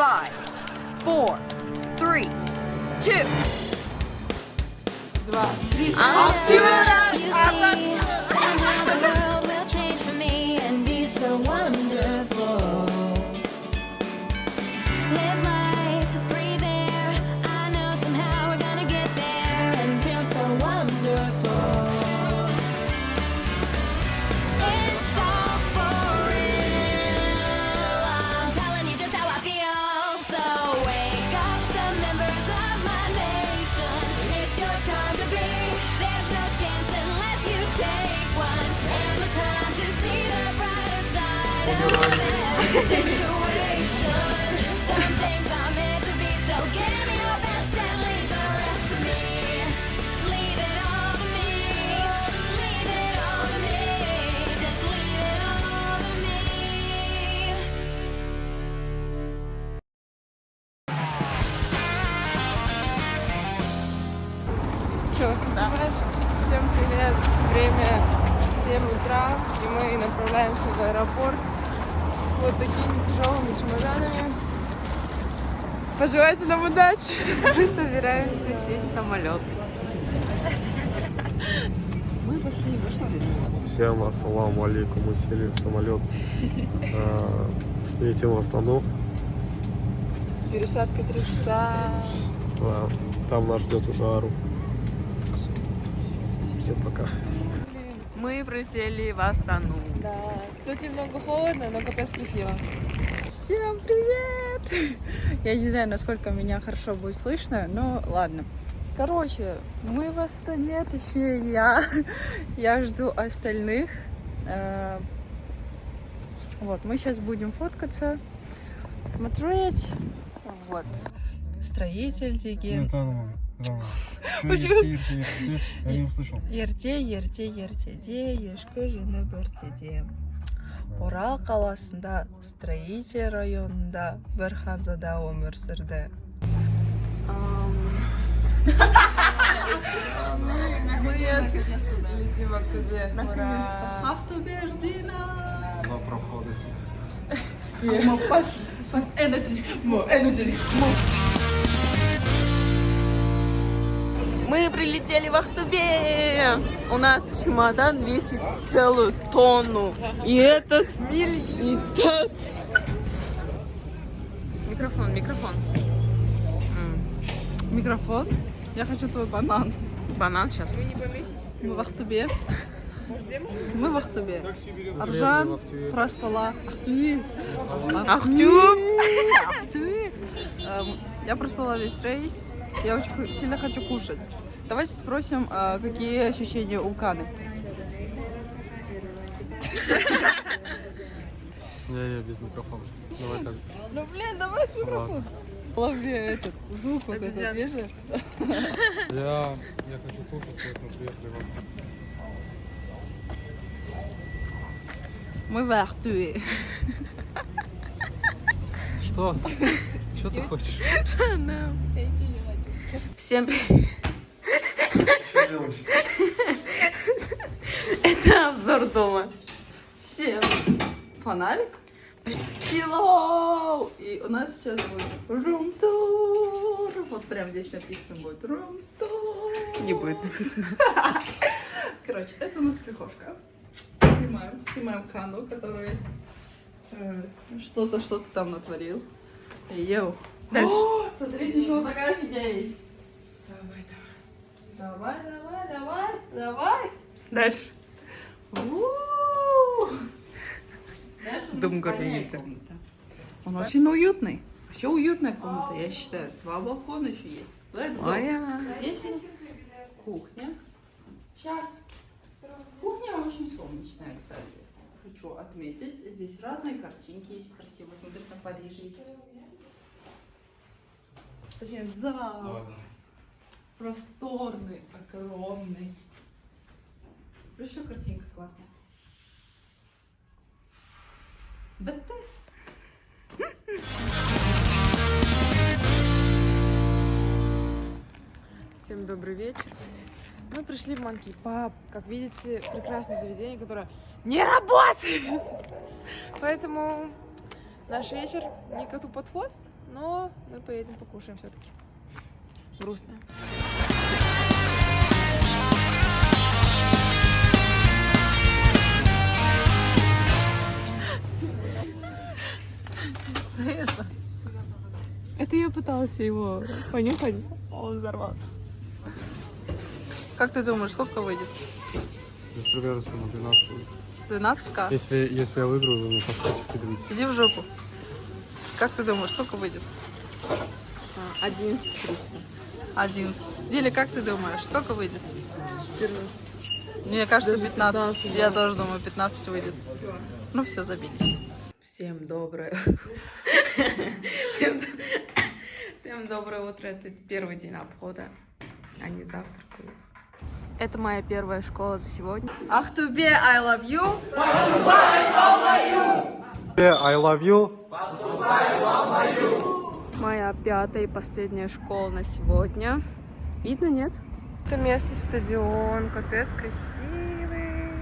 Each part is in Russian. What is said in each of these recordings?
5, 4, 3, 2. Off to it! Somehow the world will change for me and be so wonderful. Live life, breathe air. I know somehow we're gonna get there and feel so wonderful. It's all for real. I'm telling you just how I feel. So wake up, the members of my nation. It's your time to be. There's no chance unless you take one. And the time to see the brighter side of every situation. Some things are meant to be, so give me your best and leave the rest to me. Leave it all to me. Leave it all to me. Just leave it all to me. Че, знаешь? Всем привет! Время 7 утра, и мы направляемся в аэропорт с вот такими тяжелыми чемоданами. Пожелайте нам удачи! Мы собираемся сесть в самолет. Всем ассаламу алейкум, мы сели в самолет, летим в Астану. Пересадка 3 часа. Там нас ждет уже Ару. Всем пока. Мы прилетели в Астану. Да. Тут немного холодно, но капец красиво. Всем привет! Я не знаю, насколько меня хорошо будет слышно, но ладно. Короче, мы в Астане, точнее я жду остальных. Вот, мы сейчас будем фоткаться, смотреть. Вот. Строитель деген. Я не услышал. Ертеде, ешкі жүні біртеде. Орал қаласында, строитель районында бір ханзада өмір сүрді. Мы летим в Актобе. Ура! Актобе, жди нас! Два прохода. Мы прилетели в Ахтубе. У нас чемодан весит целую тонну. И этот и тот. Микрофон. Микрофон. Я хочу твой банан. Банан сейчас. Мы в Ахтубе. Мы в Ахтубе. Аржан проспала. Ахтубе. Я проспала весь рейс. Я очень сильно хочу кушать. Давайте спросим, какие ощущения у Каны. Не, без микрофона. Давай так. Ну блин, давай с микрофоном. Лови этот звук вот этот, видишь? Я хочу кушать, поэтому приехали в Ахтуб. Мы в Ахтубе. Что? Что ты хочешь? Всем привет. Что делаешь? Это обзор дома. Всем фонарик. Hello! И у нас сейчас будет рум-тур. Вот прям здесь написано будет рум-тур. Не будет написано. Короче, это у нас прихожка. Снимаем Кану, который что-то там натворил. Йоу. Дальше. О, смотрите, еще вот такая фигня есть. Давай. Дальше. Дальше у нас Дом спальная Горленика. комната. Он очень уютный. Вообще уютная комната, я считаю. 2 балкона еще есть. Let's go. Здесь у нас кухня. Сейчас. Кухня очень солнечная, кстати. Хочу отметить. Здесь разные картинки есть красивые. Смотрите, на Париже есть. Точнее, зал. Просторный, огромный. Еще картинка классная. Бетте. Всем добрый вечер. Мы пришли в Monkey Pub. Как видите, прекрасное заведение, которое не работает. Поэтому наш вечер не коту под хвост, но мы поедем покушаем все-таки. Грустно. Это я пыталась его понюхать, он взорвался. Как ты думаешь, сколько выйдет? Без примерно сумма 12 будет. 12к? Если я выиграю, вы мне фактически 30. Иди в жопу. Как ты думаешь, сколько выйдет? 11 300. 11. Диля, как ты думаешь, сколько выйдет? 14. Мне кажется, Даже 15. 15, Я да. тоже думаю, 15 выйдет. Ну все, забились. Всем доброе. Всем доброе утро. Это первый день обхода. Они завтракают. Это моя первая школа за сегодня. Ахтубе, I love you. I love you. Моя пятая и последняя школа на сегодня. Видно, нет? Это местный стадион. Капец красивый.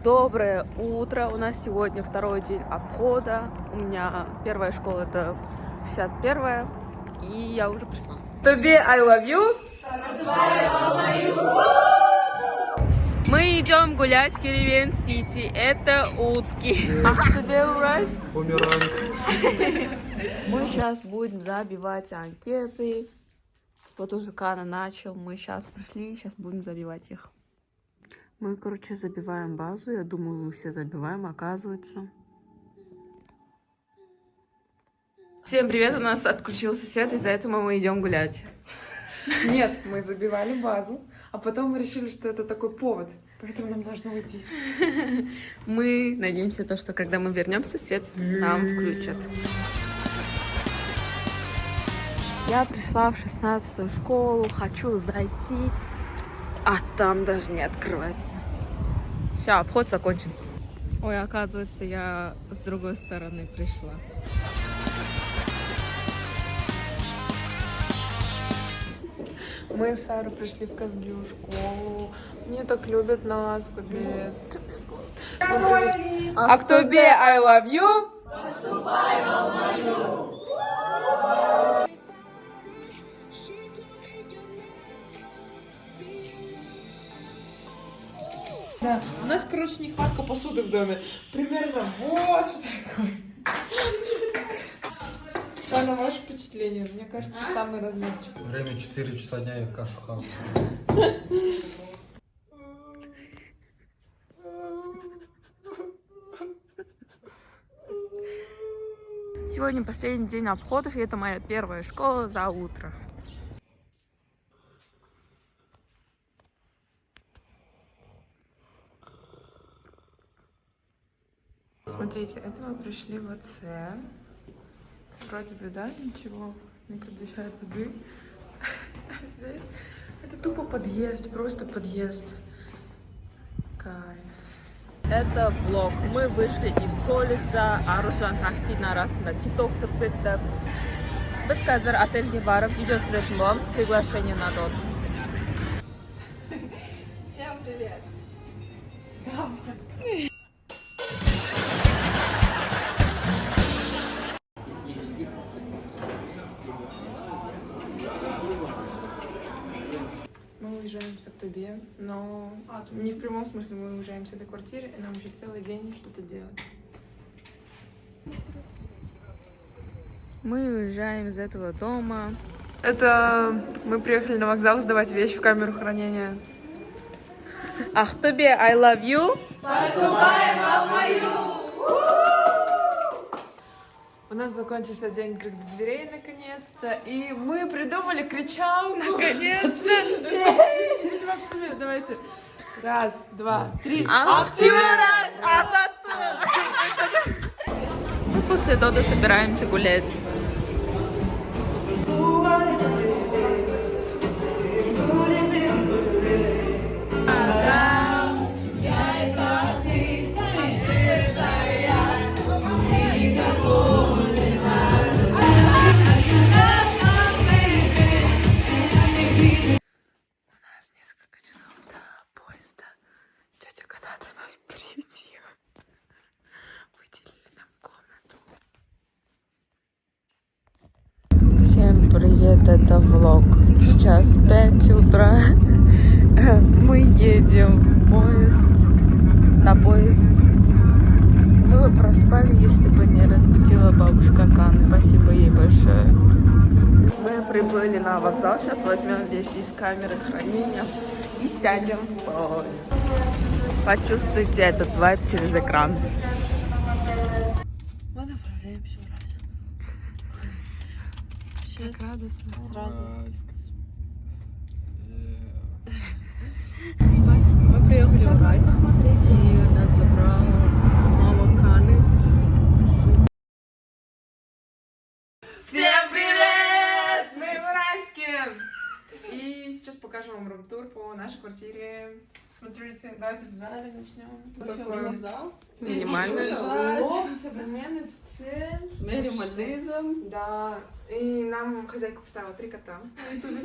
Доброе утро. У нас сегодня второй день обхода. У меня первая школа это 61-я. И я уже пришла. Ахтубе, I love you. Мы идем гулять в Киревен-Сити. Это утки. Ахтубе ураз. Бумеранг. Мы сейчас будем забивать анкеты. Вот уже Кана начал. Мы сейчас пришли, сейчас будем забивать их. Мы, короче, забиваем базу. Я думаю, мы все забиваем, оказывается. Всем привет, у нас отключился свет, из-за этого мы идем гулять. Нет, мы забивали базу, а потом мы решили, что это такой повод, поэтому нам должно уйти. Мы надеемся, то, что когда мы вернемся, свет нам включат. Я пришла в 16-ю школу, хочу зайти, а там даже не открывается. Все, обход закончен. Ой, оказывается, я с другой стороны пришла. Мы с Сарой пришли в Казгю школу. Они так любят нас, капец. Ахтубе, I love you. Да, у нас, короче, нехватка посуды в доме. Примерно вот что такое. Сара, ваше впечатление? Мне кажется, самый размерчик. Время 4 часа дня, я кашу хаваю. Сегодня последний день обходов, и это моя первая школа за утро. Смотрите, это мы пришли в АЦ. Вроде бы, да, ничего не предвещает беды. А здесь это тупо подъезд, просто подъезд. Кайф. Это влог. Мы вышли из колледжа, Аружан Таксина арасында TikTok түсіріп кетті. Біз қазір отельге барып видео түсіретін боламыз, приглашение на дом. Всем привет! Мы уезжаем с Ахтубе, но не в прямом смысле, мы уезжаем с этой квартиры, и нам еще целый день что-то делать. Мы уезжаем из этого дома. Это мы приехали на вокзал сдавать вещи в камеру хранения. Ахтубе, I love you. У нас закончился день открытых дверей наконец-то, и мы придумали кричалку. Наконец-то. Давайте. Раз, два, три. Ахтюрас, мы после Дода собираемся гулять. У нас несколько часов до поезда. Тетя когда-то нас приютила. привет, это влог. Сейчас 5 утра. Мы едем в поезд. На поезд. Мы бы проспали, если бы не разбудила бабушка Каны. Спасибо ей большое. Мы прибыли на вокзал. Сейчас возьмем вещи из камеры хранения и сядем в поезд. Почувствуйте этот вайб через экран. Мы направляемся в Уральск. Сейчас радостно сразу. Мы приехали в Уральск, и нас забрала мама Каны. Всем привет! Мы в Уральске! И сейчас покажем вам рум-тур по нашей квартире. Смотрите, давайте в зале начнем. Такой зал. Минимальный лофт, современный сцен. Минимализм. Да, и нам хозяйка поставила 3 кота.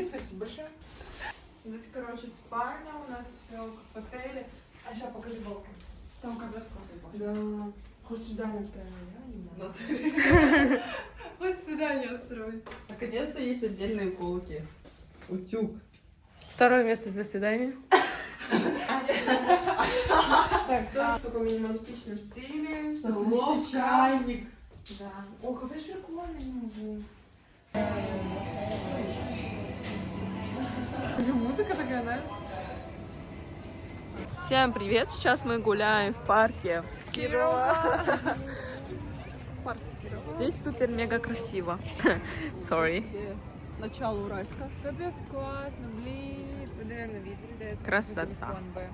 Спасибо большое. Здесь, короче, спальня у нас, все как в отеле. А сейчас покажи балкон. Там капец классный пахнет. Да, хоть сюда не устраивай, Хоть сюда не устроить. Наконец-то есть отдельные полки. Утюг. Второе место для свидания. Так, тоже в таком минималистичном стиле. Лов, чайник. Да. О, капец прикольный. Музыка такая, да? Всем привет! Сейчас мы гуляем в парке Кирова. Здесь супер-мега красиво. Sorry. Начало Уральска. Капец классно, блин. Вы, наверное, видели, да? Это Красота. телефон Б.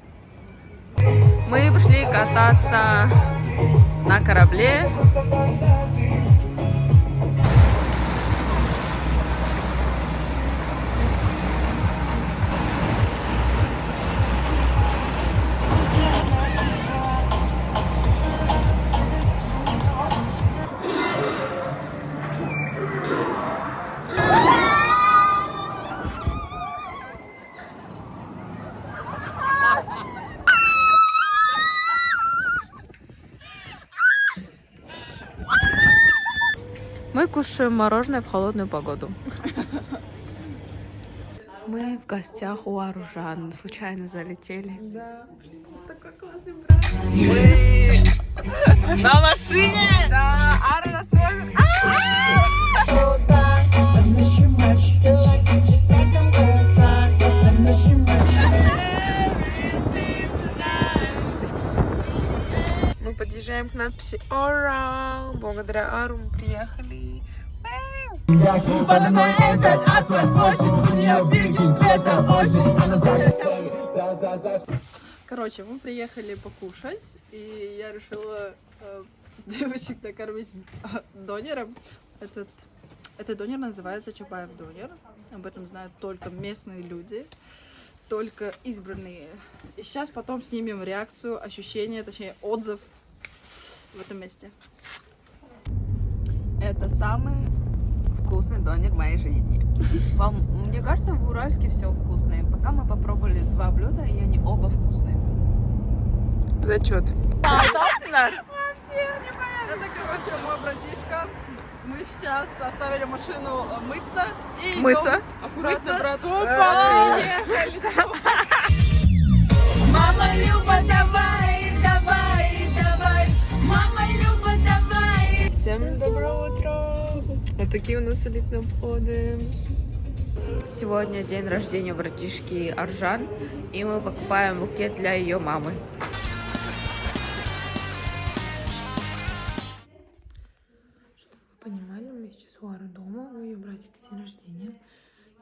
Мы пришли кататься на корабле. Мы кушаем мороженое в холодную погоду. Мы в гостях у Аружан. Случайно залетели. Да. Такой классный брат. Мы на машине! Да, Ара нас смотрит. Мы подъезжаем к надписи «Ора». Благодаря Ару мы приехали. Короче, мы приехали покушать, и я решила девочек накормить донером. Этот донер называется Чапаев донер. Об этом знают только местные люди, только избранные. И сейчас потом снимем реакцию, ощущение, точнее отзыв в этом месте. Это самый вкусный донер в моей жизни. Мне кажется, в Уральске все вкусное. Пока мы попробовали 2 блюда, и они оба вкусные. Зачет. Это, короче, мой братишка. Мы сейчас оставили машину мыться и идем. Мыться? Аккуратно, брат. Мама Люба, давай, давай, давай. Мама Люба, давай. Всем доброго утра. Вот такие у нас элитные обходы. Сегодня день рождения братишки Аржан, и мы покупаем букет для ее мамы. Понимали, мы сейчас у Ары дома, у ее братика день рождения.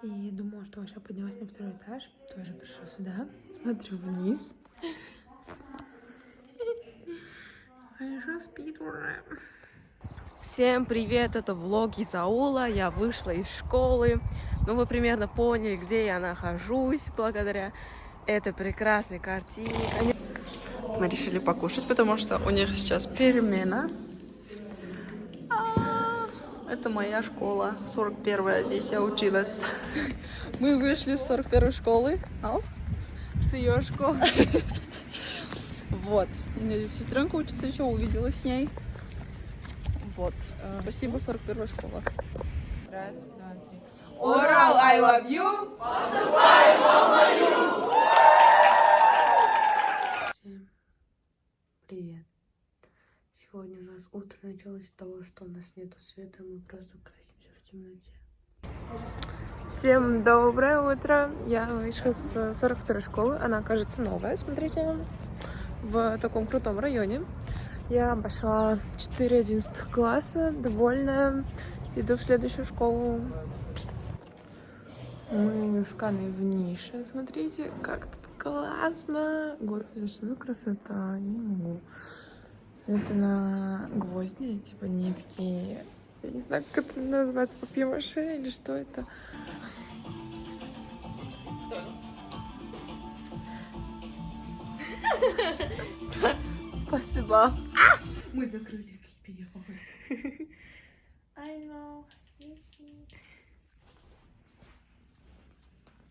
И я думала, что Аша поднялась на 2-й этаж. Тоже пришла сюда. Смотрю вниз. Аша спит уже. Всем привет, это влог из аула. Я вышла из школы. Ну, вы примерно поняли, где я нахожусь благодаря этой прекрасной картине. Мы решили покушать, потому что у них сейчас перемена. Это моя школа, 41-я, здесь я училась. Мы вышли с 41-й школы, с ее школы. Вот, у меня здесь сестренка учится, еще увидела с ней. Вот, спасибо, 41-я школа. Раз, два, три. Урал, I love you! Всем привет. Сегодня у нас утро началось с того, что у нас нету света, мы просто красимся в темноте. Всем доброе утро! Я вышла с 42-й школы, она, кажется, новая, смотрите, в таком крутом районе. Я пошла 4 11 класса, довольная, иду в следующую школу. Мы с Каной в нише, смотрите, как тут классно! Господи, что за красота, не могу. Это на гвозди, типа нитки, я не знаю, как это называется, папье-маше или что это. Спасибо. Мы закрыли первый. I know, you see.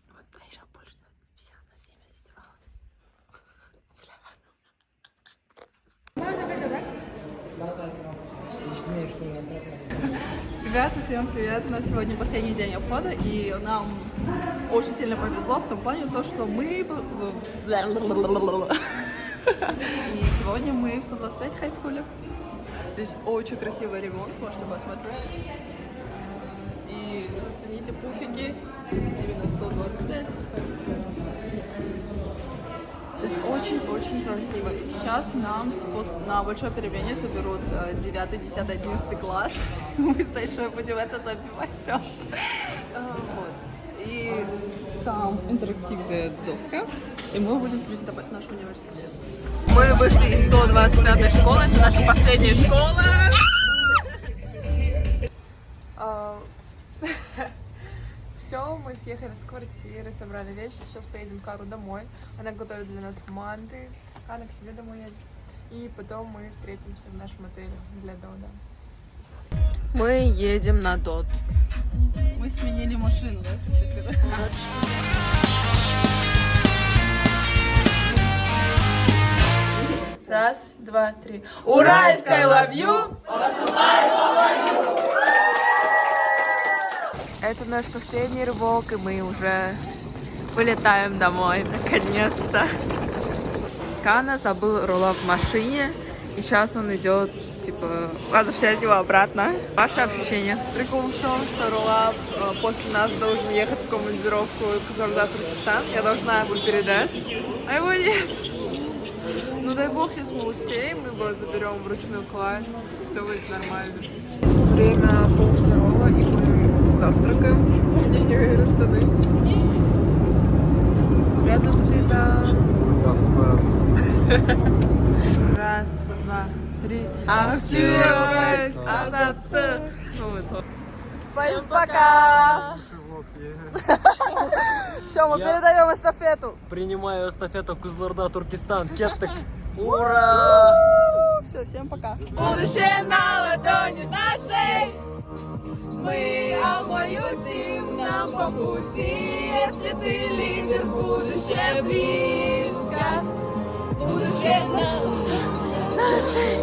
Вот Аиша больше всех на всеми издевалась. Ребята, всем привет! У нас сегодня последний день обхода, и нам очень сильно повезло в том плане, что мы... И сегодня мы в 125 хайскуле. Здесь очень красивый ремонт, можете посмотреть. И зацените пуфики, именно 125 хайскуле. Здесь очень-очень красиво. И сейчас нам на большой перемене соберут 9, 10, 11 класс. Мы с Айшей будем это забивать все. Вот. И там интерактивная доска. И мы будем презентовать наш университет. Мы вышли из 125 школы. Это наша последняя школа. Все, мы съехали с квартиры, собрали вещи, сейчас поедем к Кару домой. Она готовит для нас манты, Анна к себе домой едет. И потом мы встретимся в нашем отеле для Дода. Мы едем на Дод. Мы сменили машину, да, вообще сказать? Раз, два, три. Уральская love you! Это наш последний рывок, и мы уже вылетаем домой, наконец-то. Кана забыл рулап в машине, и сейчас он идет, типа, возвращать его обратно. Ваши ощущения? Прикол в том, что Рулап после нас должен ехать в командировку в Кызылорда-Туркестан. Я должна его передать, а его нет. Ну дай бог, сейчас мы успеем, мы его заберем в ручную кладь, все будет нормально. Время 12:30, и мы завтракаем. Я не уверена, станы. Рядом цвета. Раз, два, три. Актюрс, Азаты. Всем пока! Все, мы передаем эстафету. Принимаю эстафету Кызылорда-Туркестан. Кеттек. Ура! Все, всем пока. Будущее на ладони нашей. Мы обоюдим нам по пути. Если ты лидер, будущее близко. Будущее на ладони нашей.